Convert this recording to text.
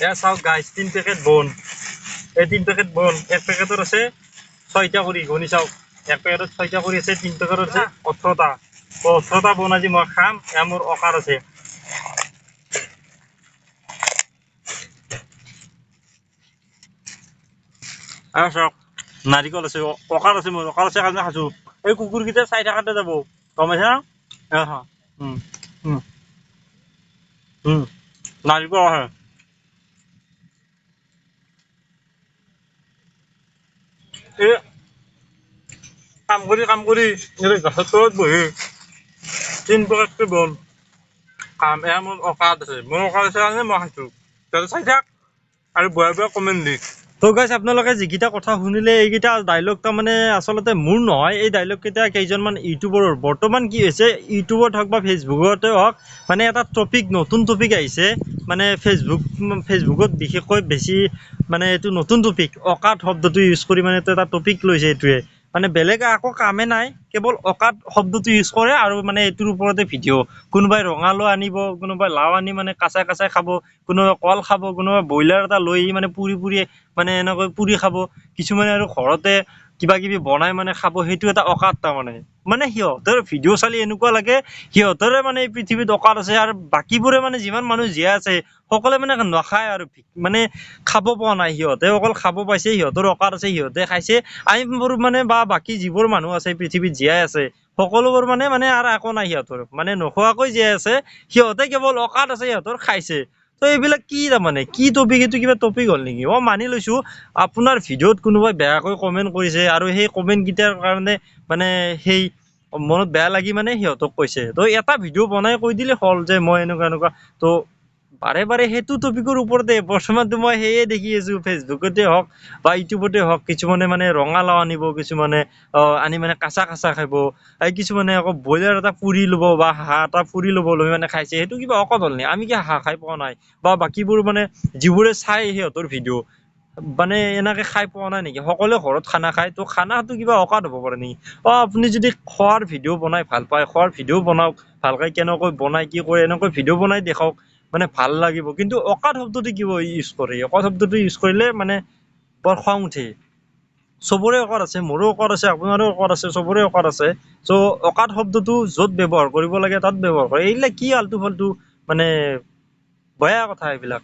এয়া চাওক guys 3 packet বন এই 3 পেকেট বন এক পেকেটত আছে 6টা কৰি গনি চাওক এক পেকেটত 6টা কৰি আছে 3 পেকেটত আছে 18টা 18টা বন আজি মই খাম এয়া মোৰ অকাৰ আছে আৰু চাওক নাৰিকল আছে অকাৰ আছে মোৰ অকাৰ আছে কাৰণে খাইছো এই কুকুৰকেইটা চাই থাকাতে যাব গমাইছা হা নাৰিকল আছে এই কাম কৰি গছৰ তলত বহি 3 পেকেটকে বন খাম এয়া মোৰ অকাত আছে মোৰ অকাত আছে কাৰণে মই খাইছো তই চাই থাক আৰু বয়া কমেণ্ট দি তো গাইজ আপোনালোকে যিকেইটা কথা শুনিলে এইকেইটা ডাইলগ তাৰমানে আচলতে মোৰ নহয় এই ডাইলগ কেইটা কেইজনমান ইউটিউবাৰৰ বৰ্তমান কি হৈছে ইউটিউবত হওক বা ফেচবুকতে হওক মানে এটা টপিক নতুন টপিক আহিছে মানে ফেচবুকত বিশেষকৈ বেছি মানে এইটো নতুন টপিক অকাত শব্দটো ইউজ কৰি মানে এটা টপিক লৈছে এইটোৱে মানে বেলেগ একো কামে নাই কেৱল অকাত শব্দটো ইউজ কৰে আৰু মানে এইটোৰ ওপৰতে ভিডিঅ' কোনোবাই ৰঙালাও আনিব কোনোবাই লাও আনি মানে কাঁচাই খাব কোনোবাই কল খাব কোনোবাই ব্ৰইলাৰ এটা লৈ আহি মানে পুৰি মানে এনেকৈ পুৰি খাব কিছুমানে আৰু ঘৰতে কিবা কিবি বনাই মানে খাব সেইটো এটা অকাত তাৰমানে মানে সিহঁতৰ ভিডিঅ' চালি এনেকুৱা লাগে সিহঁতৰে মানে এই পৃথিৱীত অকাত আছে আৰু বাকীবোৰে মানে যিমান মানুহ জীয়াই আছে সকলোৱে মানে নাখায় আৰু মানে খাব পোৱা নাই সিহঁতে অকল খাব পাইছে সিহঁতৰ অকাত আছে সিহঁতে খাইছে আমিবোৰ মানে বা বাকী যিবোৰ মানুহ আছে পৃথিৱীত জীয়াই আছে সকলোবোৰ মানে আৰু একো নাই সিহঁতৰ মানে নোখোৱাকৈ জীয়াই আছে সিহঁতে কেৱল অকাত আছে সিহঁতৰ খাইছে তো এইবিলাক কি তাৰমানে কি টপিক এইটো কিবা টপিক হ'ল নেকি মানি লৈছো আপোনাৰ ভিডিঅ'ত কোনোবাই বেয়াকৈ কমেণ্ট কৰিছে আৰু সেই কমেণ্ট কেইটাৰ কাৰণে মানে সেই মনত বেয়া লাগি মানে সিহঁতক কৈছে তো এটা ভিডিঅ' বনাই কৈ দিলে হ'ল যে মই এনেকুৱা তো বাৰে সেইটো টপিকৰ ওপৰতে বৰ্তমানতো মই সেয়ে দেখি আছো ফেচবুকতে হওক বা ইউটিউবতে হওক কিছুমানে মানে ৰঙালাও আনিব কিছুমানে আনি মানে কাঁচা খাব কিছুমানে আকৌ ব্ৰইলাৰ এটা পুৰি ল'ব বা হাঁহ এটা পুৰি ল'ব লৈ মানে খাইছে সেইটো কিবা অকত হ'ল নি আমি কি হাঁহ খাই পোৱা নাই বা বাকীবোৰ মানে যিবোৰে চাই সিহঁতৰ ভিডিঅ' মানে এনেকে খাই পোৱা নাই নেকি সকলোৱে ঘৰত খানা খায় তো খানাটো কিবা অকাত হ'ব পাৰে নেকি আপুনি যদি খোৱাৰ ভিডিঅ' বনাই ভাল পায় খোৱাৰ ভিডিঅ' বনাওক ভালকৈ কেনেকৈ বনাই কি কৰে এনেকৈ ভিডিঅ' বনাই দেখাওক মানে ভাল লাগিব কিন্তু অকাত শব্দটো কিবা ইউজ কৰে অকাত শব্দটো ইউজ কৰিলে মানে বৰ খং উঠে চবৰে অকাত আছে মোৰো অকাত আছে আপোনাৰো অকাত আছে চবৰে অকাত আছে চ' অকাত শব্দটো য'ত ব্যৱহাৰ কৰিব লাগে তাত ব্যৱহাৰ কৰে এইবিলাক কি আল্টু ফাল্টু মানে বেয়া কথা এইবিলাক